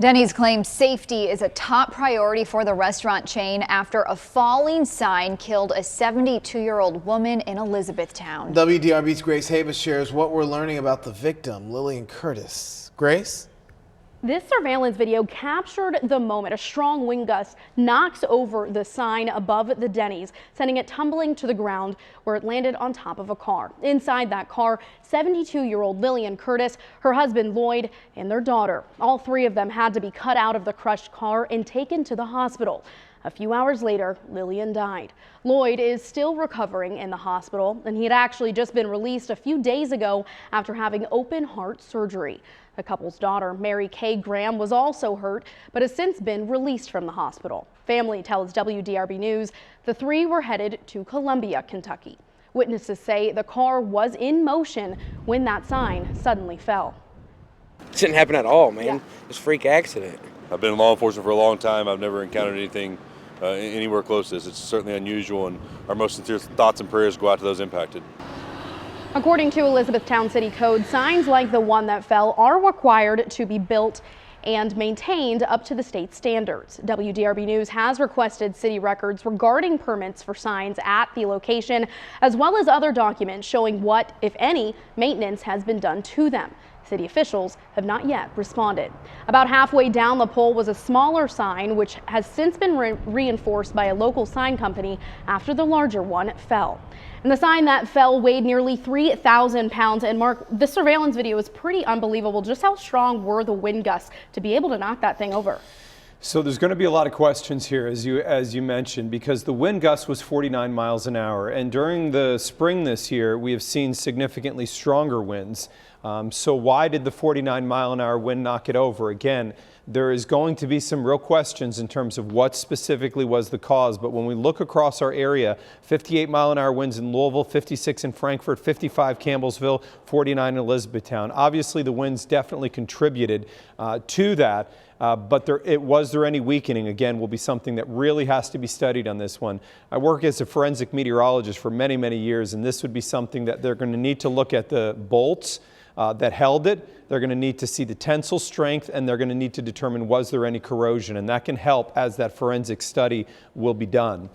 Denny's claims safety is a top priority for the restaurant chain after a falling sign killed a 72-year-old woman in Elizabethtown. WDRB's Grace Havas shares what we're learning about the victim, Lillian Curtis. Grace? This surveillance video captured the moment a strong wind gust knocks over the sign above the Denny's, sending it tumbling to the ground where it landed on top of a car. Inside that car, 72-year-old Lillian Curtis, her husband Lloyd, and their daughter. All three of them had to be cut out of the crushed car and taken to the hospital. A few hours later, Lillian died. Lloyd is still recovering in the hospital, and he had actually just been released a few days ago after having open heart surgery. The couple's daughter, Mary Kay Graham, was also hurt, but has since been released from the hospital. Family tells WDRB News the three were headed to Columbia, Kentucky. Witnesses say the car was in motion when that sign suddenly fell. It didn't happen at all, man. Yeah. It's a freak accident. I've been in law enforcement for a long time. I've never encountered anything anywhere close to this. It's certainly unusual, and our most sincere thoughts and prayers go out to those impacted. According to Elizabethtown City Code, signs like the one that fell are required to be built and maintained up to the state standards. WDRB News has requested city records regarding permits for signs at the location, as well as other documents showing what, if any, maintenance has been done to them. City officials have not yet responded. About halfway down the pole was a smaller sign, which has since been reinforced by a local sign company after the larger one fell. And the sign that fell weighed nearly 3,000 pounds. And Mark, this surveillance video is pretty unbelievable. Just how strong were the wind gusts to be able to knock that thing over? So there's going to be a lot of questions here, as you mentioned, because the wind gust was 49 miles an hour. And during the spring this year, we have seen significantly stronger winds. So why did the 49-mile-an-hour wind knock it over? Again, there is going to be some real questions in terms of what specifically was the cause. But when we look across our area, 58-mile-an-hour winds in Louisville, 56 in Frankfort, 55 Campbellsville, 49 in Elizabethtown. Obviously, the winds definitely contributed to that. But was there any weakening? Again, will be something that really has to be studied on this one. I work as a forensic meteorologist for many, many years, and this would be something that they're going to need to look at the bolts that held it. They're going to need to see the tensile strength, and they're going to need to determine was there any corrosion, and that can help as that forensic study will be done.